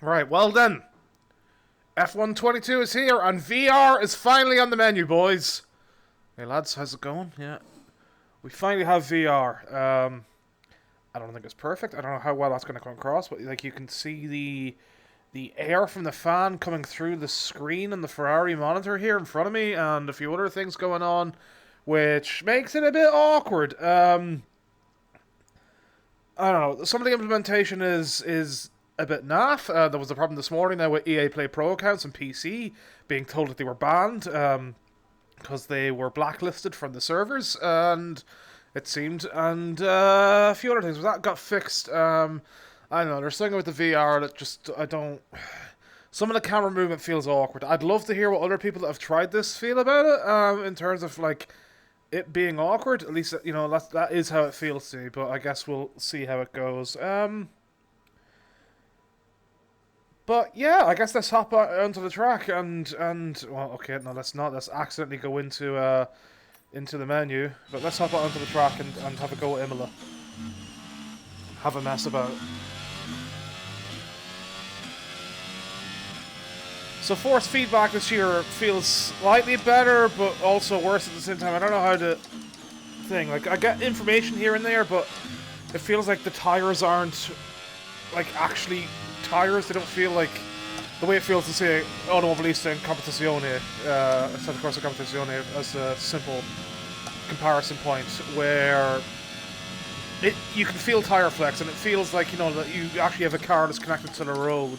Right, well then. F122 is here, and VR is finally on the menu, boys. Hey lads, how's it going? Yeah. We finally have VR. I don't think it's perfect. I don't know how well that's going to come across, but like you can see the air from the fan coming through the screen on the Ferrari monitor here in front of me, and a few other things going on, which makes it a bit awkward. I don't know. Some of the implementation is a bit naff. There was a problem this morning now with EA Play Pro accounts and PC being told that they were banned because they were blacklisted from the servers, and it seemed, and a few other things. But that got fixed. I don't know. There's something with the VR that just I don't. Some of the camera movement feels awkward. I'd love to hear what other people that have tried this feel about it. In terms of like it being awkward, at least that is how it feels to me. But I guess we'll see how it goes. But yeah, I guess let's hop onto the track and well, okay, no, let's not. Let's accidentally go into the menu. But let's hop onto the track and have a go at Imola. Have a mess about. So force feedback this year feels slightly better, but also worse at the same time. I don't know how to thing. Like I get information here and there, but it feels like the tires aren't like actually tires. They don't feel like the way it feels to say Automobilista in Competizione, Santa Corsa Competizione as a simple comparison point where you can feel tire flex and it feels like that you actually have a car that's connected to the road.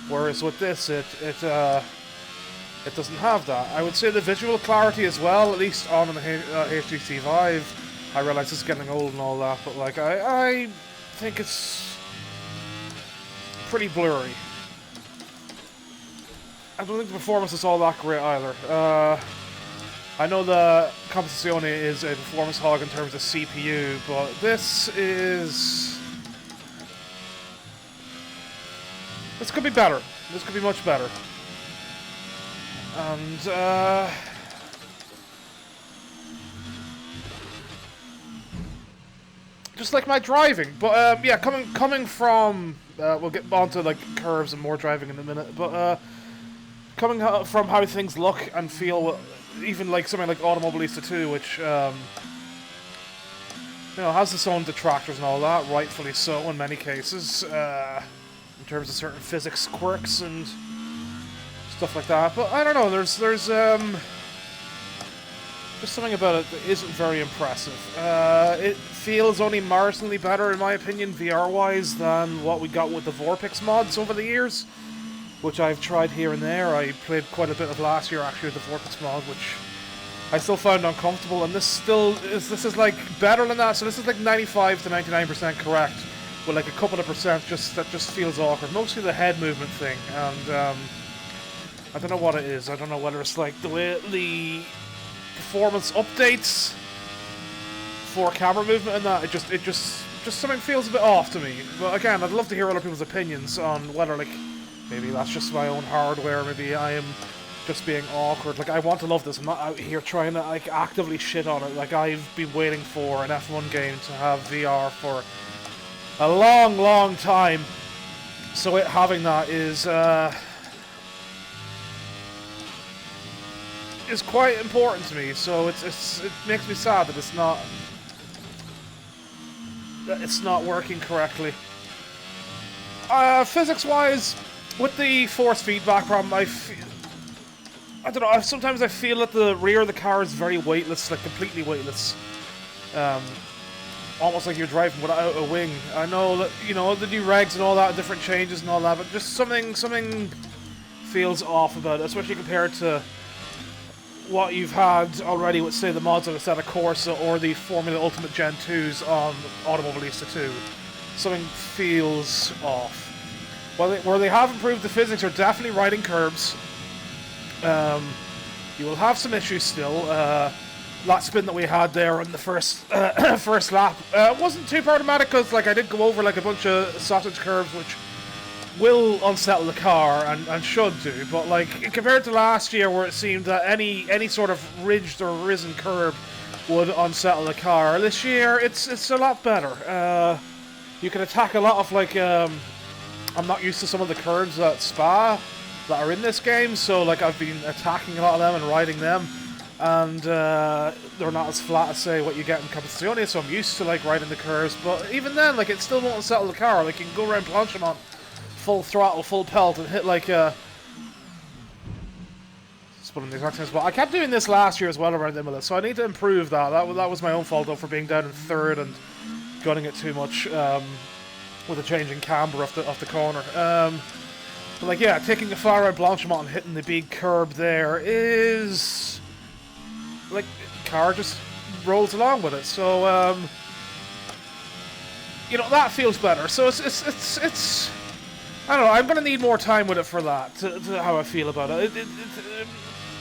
Whereas with this, it doesn't have that. I would say the visual clarity as well, at least on the HTC Vive. I realize it's getting old and all that, but like I think it's pretty blurry. I don't think the performance is all that great either. I know the Competizione is a performance hog in terms of CPU, but this could be better. This could be much better. And, just like my driving. But, yeah, coming from... we'll get onto, like, curves and more driving in a minute. But, coming from how things look and feel, even, like, something like Automobilista 2, which, has its own detractors and all that, rightfully so in many cases. In terms of certain physics quirks and stuff like that, but I don't know. There's just something about it that isn't very impressive. It feels only marginally better, in my opinion, VR-wise, than what we got with the Vorpix mods over the years, which I've tried here and there. I played quite a bit of last year actually with the Vorpix mod, which I still found uncomfortable, and this is like better than that. So this is like 95 to 99% correct. With like a couple of percent that just feels awkward. Mostly the head movement thing, and I don't know what it is. I don't know whether it's like the way the performance updates for camera movement and that. It just something feels a bit off to me. But again, I'd love to hear other people's opinions on whether like maybe that's just my own hardware. Maybe I am just being awkward. Like I want to love this. I'm not out here trying to like actively shit on it. Like I've been waiting for an F1 game to have VR for a long time, so having that is quite important to me. So it makes me sad that it's not working correctly. Physics-wise, with the force feedback problem, I don't know. Sometimes I feel that the rear of the car is very weightless, like completely weightless. Almost like you're driving without a wing. I know that, the new regs and all that, different changes and all that, but just something feels off about it, especially compared to what you've had already with, say, the mods on the Assetto Corsa or the Formula Ultimate Gen 2s on Automobilista 2. Something feels off. Where they have improved the physics are definitely riding curbs. You will have some issues still. That spin that we had there on the first lap wasn't too problematic because like I did go over like a bunch of sausage curves which will unsettle the car and should do, but like compared to last year where it seemed that any sort of ridged or risen curve would unsettle the car, this year it's a lot better. You can attack a lot of like I'm not used to some of the curves at Spa that are in this game, so like I've been attacking a lot of them and riding them, and they're not as flat as say what you get in Competizione, so I'm used to like riding the curves, but even then, like, it still won't settle the car. Like, you can go around Planchemont full throttle, full pelt, and hit like split in the exact same spot. I kept doing this last year as well around Imola, so I need to improve that. That was my own fault though, for being down in third and gunning it too much with a change in camber off the corner. But like, yeah, taking a far right Blanchimont and hitting the big curb there is like, the car just rolls along with it. So you know, that feels better. So it's I don't know. I'm gonna need more time with it for that to how I feel about it.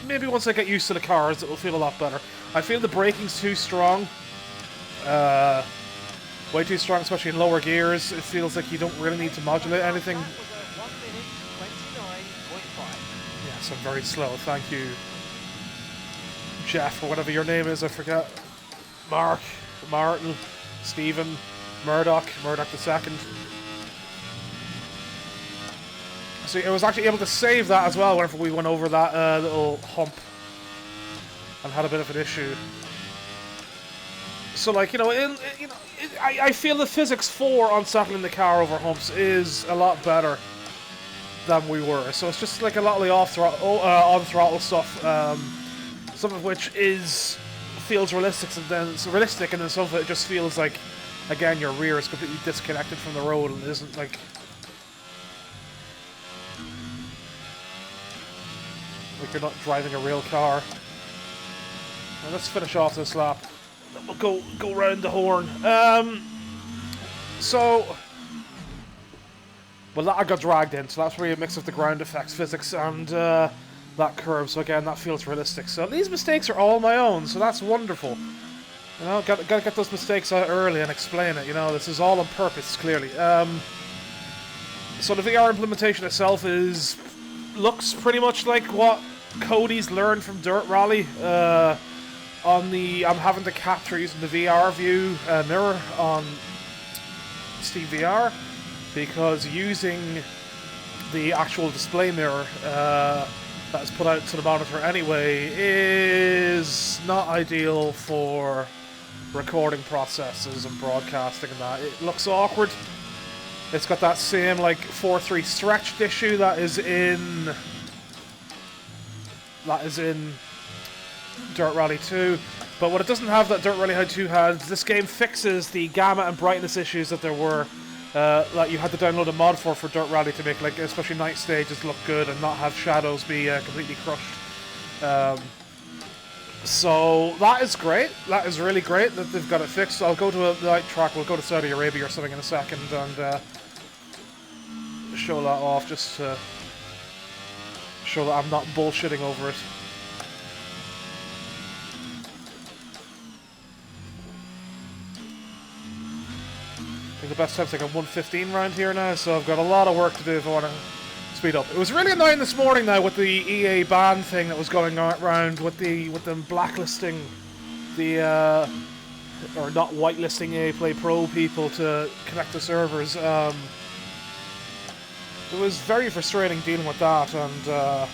Maybe once I get used to the cars, it will feel a lot better. I feel the braking's too strong. Way too strong, especially in lower gears. It feels like you don't really need to modulate anything. Yes, I'm very slow. Thank you, Jeff, or whatever your name is. I forget. Mark, Martin, Stephen, Murdoch the second. So I was actually able to save that as well whenever we went over that little hump and had a bit of an issue. So, like, you know, I feel the physics for unsettling the car over humps is a lot better than we were. So it's just like a lot of the on-throttle stuff, some of which feels realistic, and then some of it just feels like, again, your rear is completely disconnected from the road and isn't like you're not driving a real car. Now let's finish off this lap. Then we'll go round the horn. Well, I got dragged in, so that's where you mix of the ground effects, physics, and that curve. So again, that feels realistic. So these mistakes are all my own, so that's wonderful. You know, gotta get those mistakes out early and explain it. You know, this is all on purpose, clearly. So the VR implementation itself looks pretty much like what Codies learned from Dirt Rally. I'm having to capture using the VR view mirror on Steam VR, because using the actual display mirror that is put out to the monitor anyway is not ideal for recording processes and broadcasting and that. It looks awkward. It's got that same like 4:3 stretched issue that is in Dirt Rally 2, but what it doesn't have that Dirt Rally 2 has, this game fixes the gamma and brightness issues that there were, that you had to download a mod for Dirt Rally to make, like, especially night stages look good and not have shadows be completely crushed. So that is great. That is really great that they've got it fixed. I'll go to a night track. We'll go to Saudi Arabia or something in a second and show that off, just to show that I'm not bullshitting over it. I think the best time's like a 1:15 round here now, so I've got a lot of work to do if I want to speed up. It was really annoying this morning now with the EA ban thing that was going around with them blacklisting the or not whitelisting EA Play Pro people to connect to servers. It was very frustrating dealing with that, and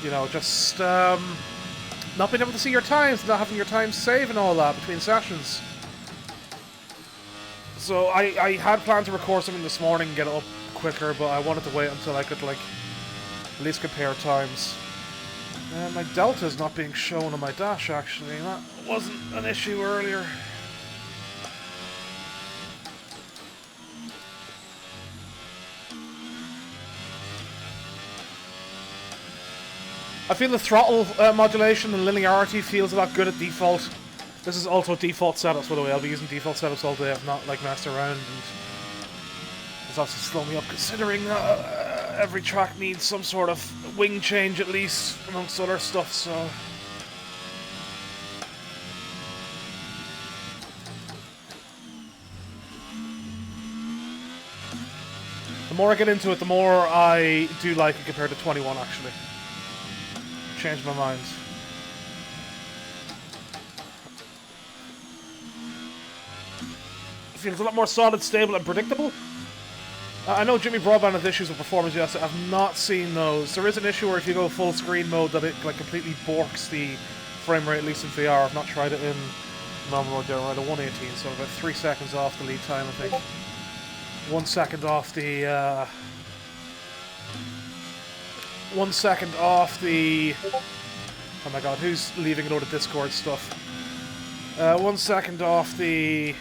you know, just not being able to see your times, not having your times save and all that between sessions. So I had planned to record something this morning and get it up quicker, but I wanted to wait until I could, like, at least compare times. My delta is not being shown on my dash, actually. That wasn't an issue earlier. I feel the throttle modulation and linearity feels a lot good at default. This is also default setups, by the way. I'll be using default setups all day. I've not, like, messed around, and it's also slowing me up, considering every track needs some sort of wing change at least, amongst other stuff, so... The more I get into it, the more I do like it compared to 21, actually. Changed my mind. Feels a lot more solid, stable, and predictable. I know Jimmy Broadband has issues with performance, yes, I've not seen those. There is an issue where if you go full screen mode that it like completely borks the frame rate, at least in VR. I've not tried it in normal mode there, right, at 118, so about 3 seconds off the lead time, I think. 1 second off the, 1 second off the... Oh my god, who's leaving a load of Discord stuff? 1 second off the...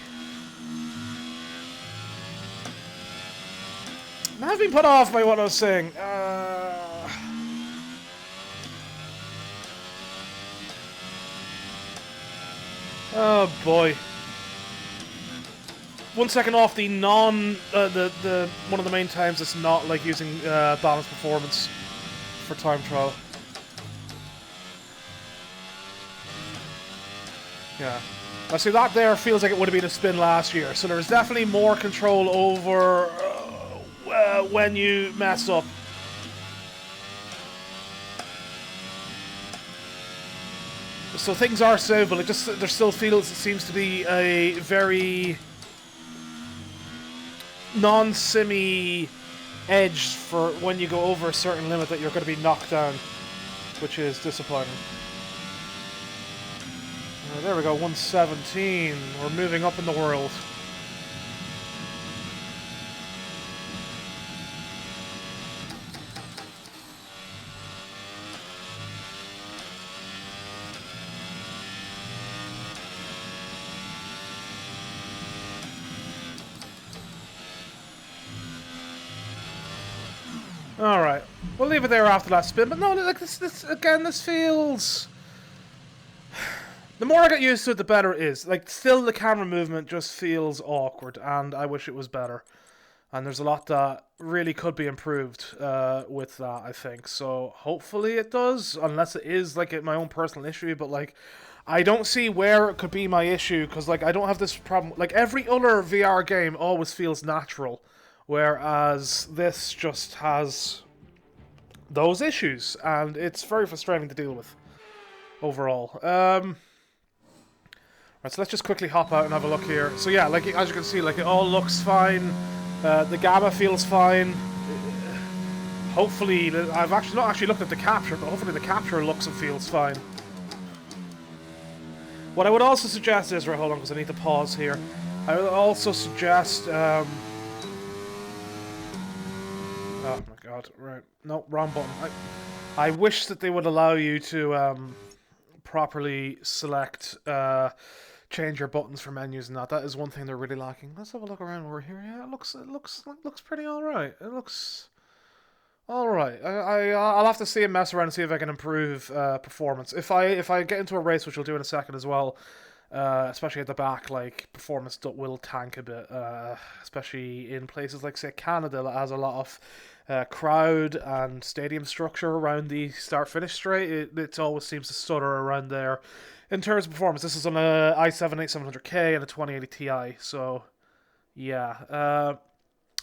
I've been put off by what I was saying. Oh boy. 1 second off the the one of the main times it's not like using balanced performance for time trial. Yeah. I see that there feels like it would have been a spin last year, so there's definitely more control over when you mess up. So things are savable. It just there still seems to be a very non-simmy edge for when you go over a certain limit that you're going to be knocked down, which is disappointing. There we go, 117. We're moving up in the world. Alright, we'll leave it there after that spin, but no, like this feels... The more I get used to it, the better it is. Like, still the camera movement just feels awkward, and I wish it was better. And there's a lot that really could be improved with that, I think. So, hopefully it does, unless it is, like, my own personal issue, but, like, I don't see where it could be my issue, because, like, I don't have this problem. Like, every other VR game always feels natural. Whereas this just has those issues, and it's very frustrating to deal with overall. Right, so let's just quickly hop out and have a look here. So yeah, like as you can see, like it all looks fine. The gamma feels fine. Hopefully, I've actually not actually looked at the capture, but hopefully the capture looks and feels fine. What I would also suggest is, right, hold on, because I need to pause here. I would also suggest. Oh my god, right. No, wrong button. I wish that they would allow you to properly select, change your buttons for menus and that. That is one thing they're really lacking. Let's have a look around over here. Yeah, it looks pretty alright. It looks alright. I'll have to see and mess around and see if I can improve performance. If I get into a race, which we'll do in a second as well, especially at the back, like, performance will tank a bit, especially in places like, say, Canada, that has a lot of crowd and stadium structure around the start-finish straight. It always seems to stutter around there. In terms of performance, this is on a i7-8700K and a 2080 Ti, so, yeah.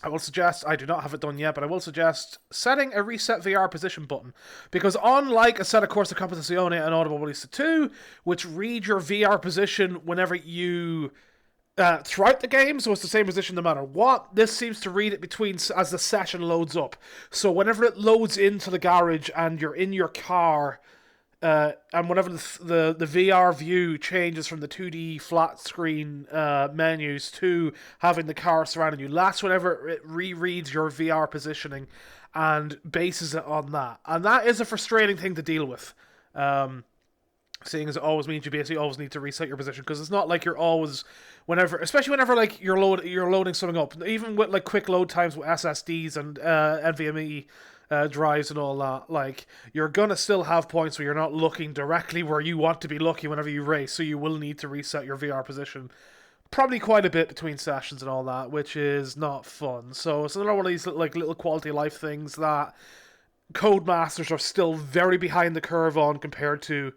I will suggest, I do not have it done yet, but I will suggest setting a reset VR position button. Because unlike a set of Corsa Competizione and Audible Release 2, which read your VR position whenever you... throughout the game, so it's the same position no matter what, this seems to read it between as the session loads up. So whenever it loads into the garage and you're in your car... and whenever the VR view changes from the 2D flat screen menus to having the car surrounding you, that's whenever it rereads your VR positioning and bases it on that. And that is a frustrating thing to deal with. Seeing as it always means you basically always need to reset your position, because it's not like you're always, especially whenever like you're loading something up, even with like quick load times with SSDs and NVMe drives and all that, like, you're gonna still have points where you're not looking directly where you want to be looking whenever you race, so you will need to reset your VR position probably quite a bit between sessions and all that, which is not fun. So it's another one of these like little quality of life things that Codemasters are still very behind the curve on compared to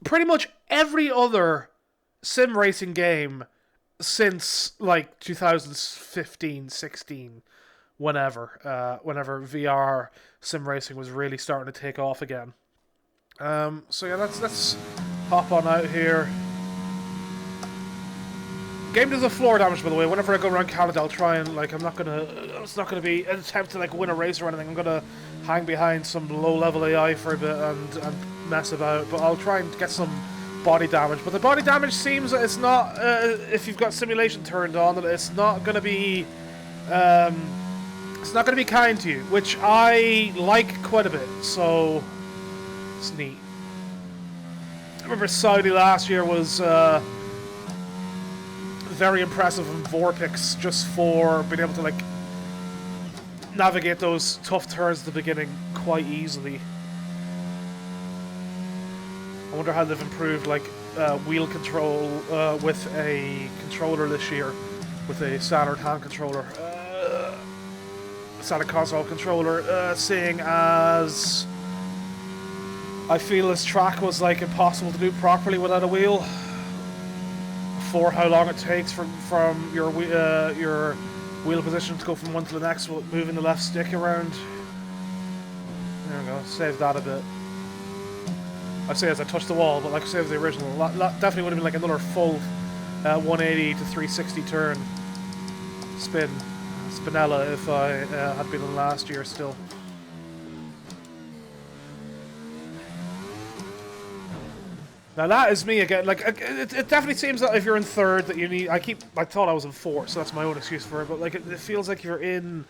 pretty much every other sim racing game since like 2015-16. Whenever VR sim racing was really starting to take off again. So yeah, let's hop on out here. Game does a floor damage, by the way. Whenever I go around Canada, I'll try and, like, it's not gonna be an attempt to, like, win a race or anything. I'm gonna hang behind some low-level AI for a bit and mess about, but I'll try and get some body damage. But the body damage seems that it's not, if you've got simulation turned on, that it's not gonna be, it's not gonna be kind to you, which I like quite a bit, so it's neat. I remember Saudi last year was, very impressive in Vorpix just for being able to like navigate those tough turns at the beginning quite easily. I wonder how they've improved like wheel control with a controller this year, with a standard hand controller, standard console controller, seeing as I feel this track was like impossible to do properly without a wheel. For how long it takes from your wheel position to go from one to the next, moving the left stick around. There we go, save that a bit. I say as I touch the wall, but like save the original. Definitely would have been like another full 180 to 360 turn spin, spinella if I had been in last year still. Now that is me again. Like it definitely seems that if you're in third, that you need. I thought I was in fourth, so that's my own excuse for it. But like it feels like you're in.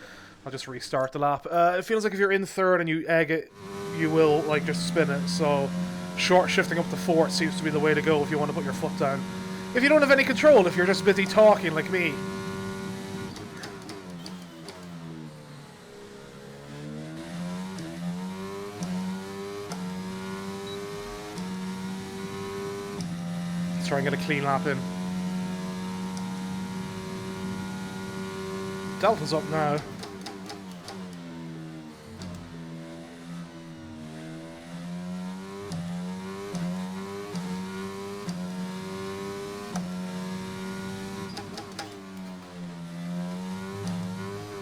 I'll just restart the lap. It feels like if you're in third and you egg it, you will like just spin it. So short shifting up to fourth seems to be the way to go if you want to put your foot down. If you don't have any control, if you're just busy talking like me. Try and get a clean lap in. Delta's up now.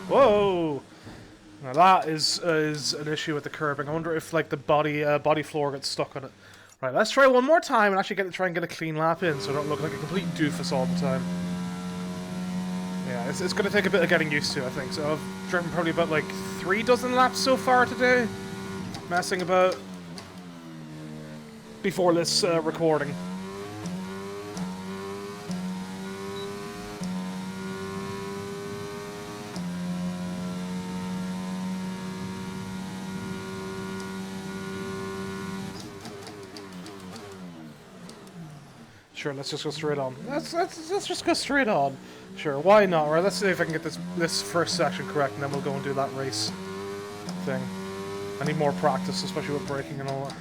Whoa! Now that is an issue with the curbing. I wonder if like the body floor gets stuck on it. Right, let's try one more time and actually try and get a clean lap in so I don't look like a complete doofus all the time. Yeah, it's going to take a bit of getting used to, I think. So I've driven probably about like 3 dozen laps so far today. Messing about. Before this recording. Sure, let's just go straight on. Let's just go straight on. Sure, why not? Right, let's see if I can get this first section correct, and then we'll go and do that race thing. I need more practice, especially with braking and all that.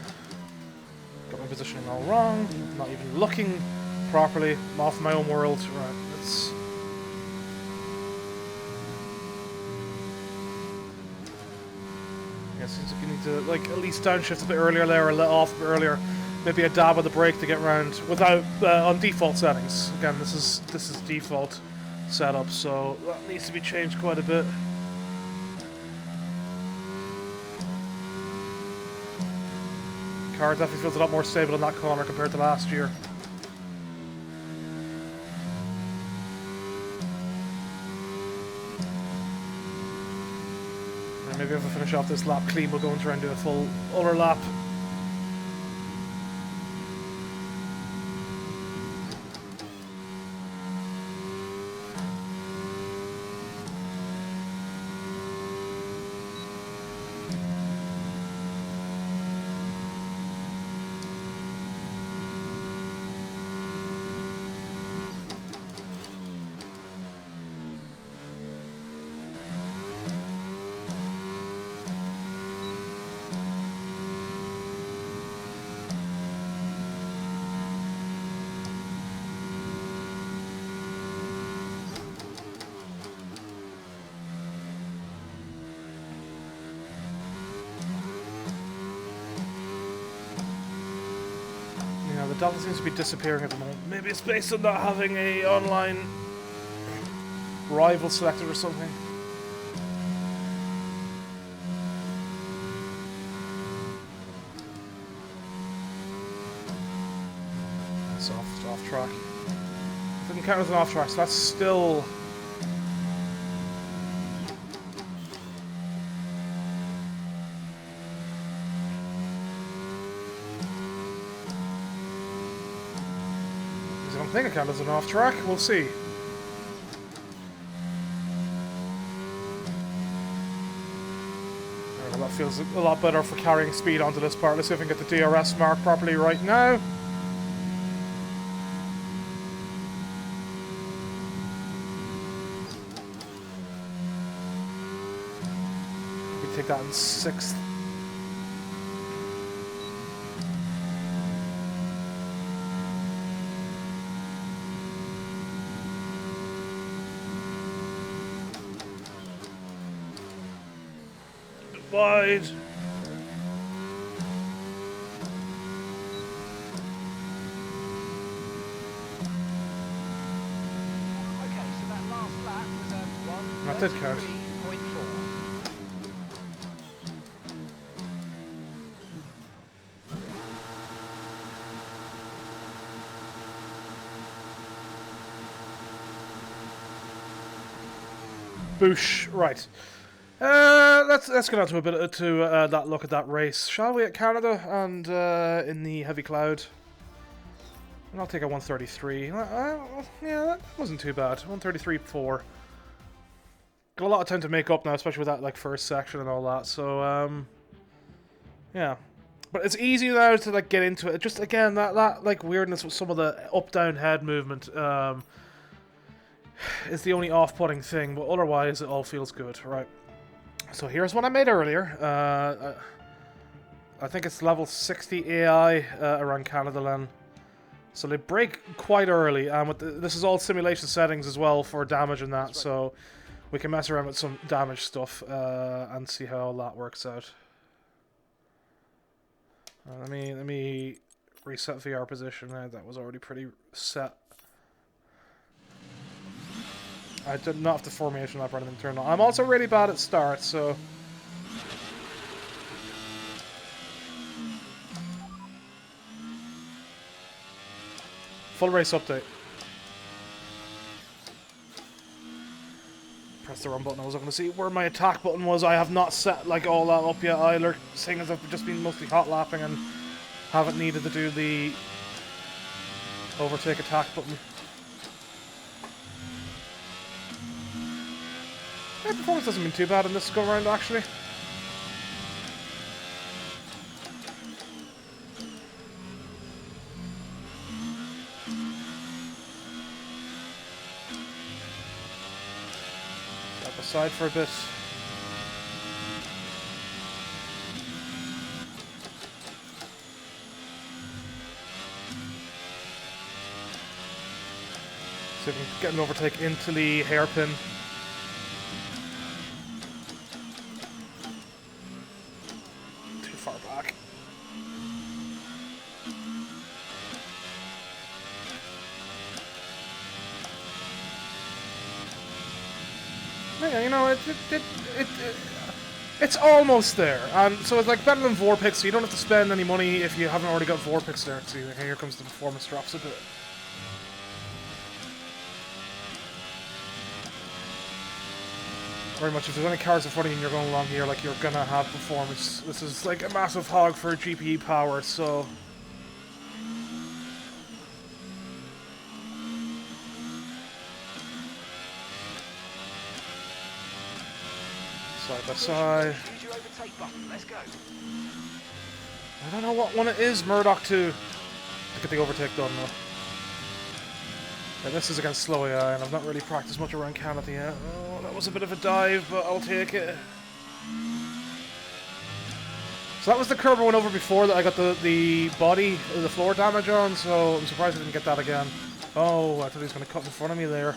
Got my positioning all wrong. Not even looking properly. I'm off my own world. Right, let's. Yeah, seems like you need to like at least downshift a bit earlier there, or let off a bit earlier. Maybe a dab of the brake to get round without on default settings. Again, this is default setup, so that needs to be changed quite a bit. Car definitely feels a lot more stable in that corner compared to last year. And maybe if I finish off this lap clean, we'll go and try and do a full other lap. The Delta seems to be disappearing at the moment. Maybe it's based on not having a online rival selected or something. It's off track. can count as an off track, so that's still... I don't think I count as an off track, we'll see. That feels a lot better for carrying speed onto this part. Let's see if we can get the DRS mark properly right now. We can take that in 6th. Wide. Okay, so that last lap was a That did count. 1:33.4. Boosh. Right. Let's get on to a bit to that look at that race, shall we? At Canada and in the heavy cloud. And I'll take a 133. Yeah, that wasn't too bad. 133.4. Got a lot of time to make up now, especially with that like first section and all that. So yeah, but it's easy now to like get into it. Just again that like weirdness with some of the up down head movement is the only off-putting thing, but otherwise it all feels good, right? So here's what I made earlier. I think it's level 60 AI around Canada land. So they break quite early, and this is all simulation settings as well for damage and that, so we can mess around with some damage stuff and see how all that works out. Let me reset VR position. That was already pretty set. I did not have the formation up or anything turned on. I'm also really bad at start, so... Full race update. Press the wrong button. I was looking to see where my attack button was. I have not set like all that up yet either, seeing as I've just been mostly hot lapping and haven't needed to do the overtake attack button. Yeah, performance hasn't been too bad in this go round actually. Step aside for a bit. See if we can get an overtake into the hairpin. Yeah, you know, it's almost there, and so it's like better than Vorpix, so you don't have to spend any money if you haven't already got Vorpix there. See, here comes the performance drops a bit. Very much, if there's any cars in front of you and you're going along here, like, you're gonna have performance. This is like a massive hog for GPU power, so... Side by side. I don't know what one it is, Murdoch 2. To get the overtake done though. Yeah, this is against slow AI, and I've not really practiced much around Canada yet. Oh, that was a bit of a dive, but I'll take it. So that was the curb I went over before that I got the body, the floor damage on, so I'm surprised I didn't get that again. Oh, I thought he was going to cut in front of me there.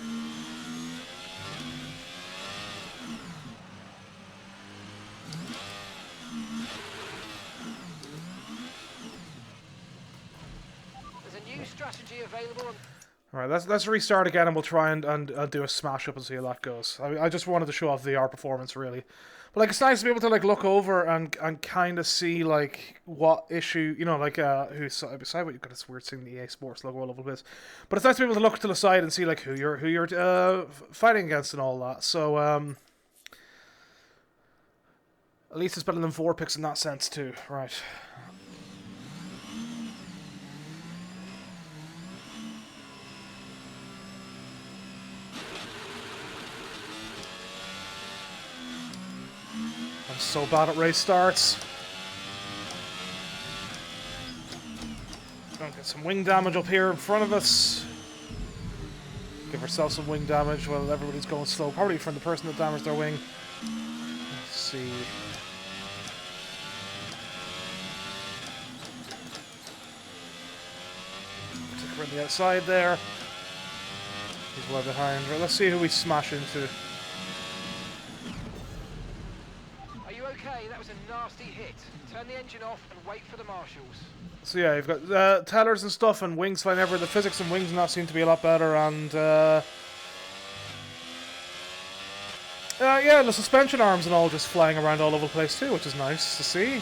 Alright, let's restart again and we'll try and do a smash up and see how that goes. I just wanted to show off VR performance, really. But, like, it's nice to be able to, like, look over and kind of see, like, what issue, you know, like, who's beside what you've got this weird thing, the EA Sports logo all over the place. But it's nice to be able to look to the side and see, like, who you're fighting against and all that. So, at least it's better than Vorpix in that sense, too. Right. I'm so bad at race starts. Gonna get some wing damage up here in front of us. Give ourselves some wing damage while everybody's going slow. Probably from the person that damaged their wing. Let's see. We're on the outside there. He's well behind. Right, let's see who we smash into. Are you okay? That was a nasty hit. Turn the engine off and wait for the marshals. So yeah, you've got tellers and stuff and wings flying everywhere. The physics and wings now seem to be a lot better, and yeah, the suspension arms and all just flying around all over the place too, which is nice to see.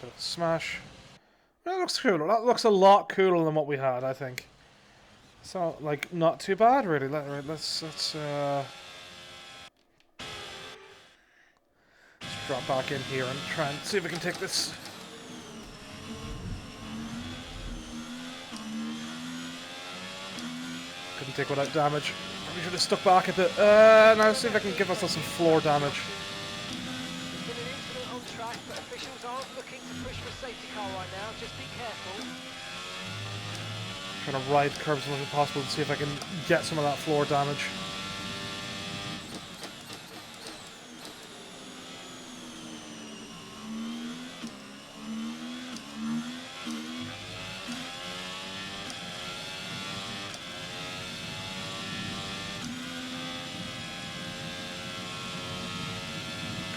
Bit of a smash. That looks cooler. That looks a lot cooler than what we had, I think. So, like, not too bad, really. Let's drop back in here and try and see if we can take this. Couldn't take without damage. Probably should have stuck back a bit. Now see if I can give us some floor damage. There's been an incident on track, but officials aren't looking to push for a safety car right now. Just be careful. Trying to ride the curbs as much as possible to see if I can get some of that floor damage.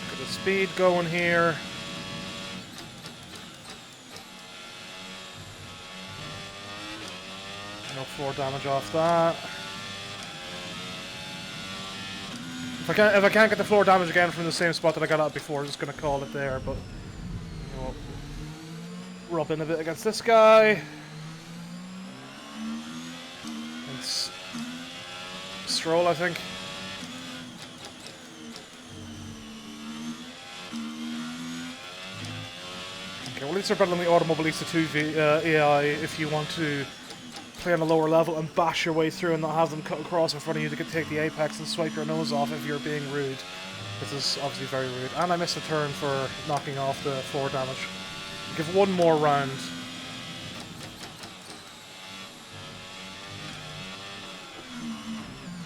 Get the speed going here. No floor damage off that. If I can't get the floor damage again from the same spot that I got out before, I'm just gonna call it there. But you know, rub in a bit against this guy. It's Stroll, I think. Okay, well, at least they're better than the Automobilista 2 AI if you want to play on a lower level and bash your way through and not have them cut across in front of you to take the apex and swipe your nose off if you're being rude. This is obviously very rude. And I missed a turn for knocking off the floor damage. Give one more round.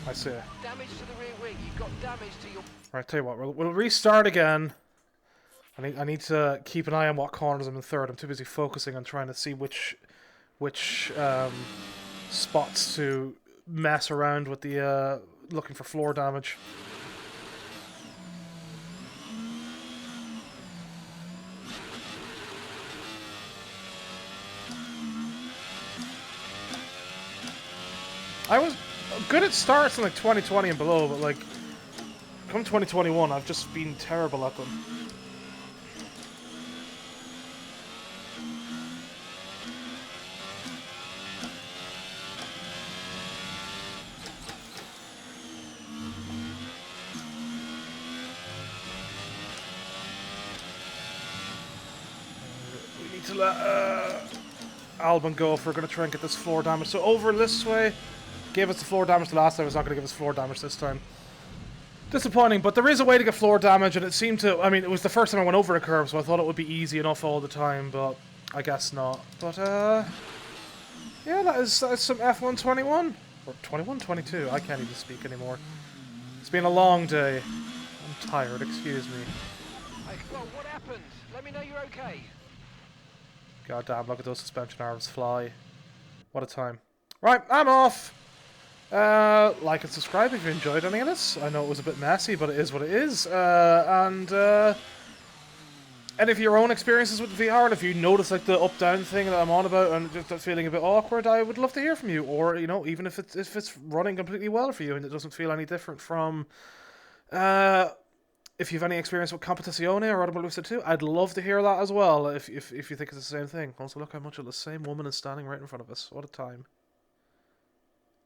I see. Damage to the rear wing. You've got damage to your... Right, tell you what, we'll restart again. I need to keep an eye on what corners I'm in third. I'm too busy focusing on trying to see which spots to mess around with the looking for floor damage. I was good at starts in like 2020 and below, but like come 2021 I've just been terrible at them. To let Albon go if we're going to try and get this floor damage. So over this way, gave us the floor damage the last time, it's not going to give us floor damage this time. Disappointing, but there is a way to get floor damage, and it seemed to, I mean, it was the first time I went over a curve, so I thought it would be easy enough all the time, but I guess not. But, yeah, that is some F1 21. Or 21, 22, I can't even speak anymore. It's been a long day. I'm tired, excuse me. Hey, well, what happened? Let me know you're okay. God damn, look at those suspension arms fly. What a time. Right, I'm off. Like and subscribe if you enjoyed any of this. I know it was a bit messy, but it is what it is. And if your own experiences with VR, and if you notice like the up-down thing that I'm on about, and just feeling a bit awkward, I would love to hear from you. Or even if it's running completely well for you and it doesn't feel any different from, if you've any experience with Competizione or Audible Lucid 2, I'd love to hear that as well. If you think it's the same thing. Also, look how much of the same woman is standing right in front of us. What a time.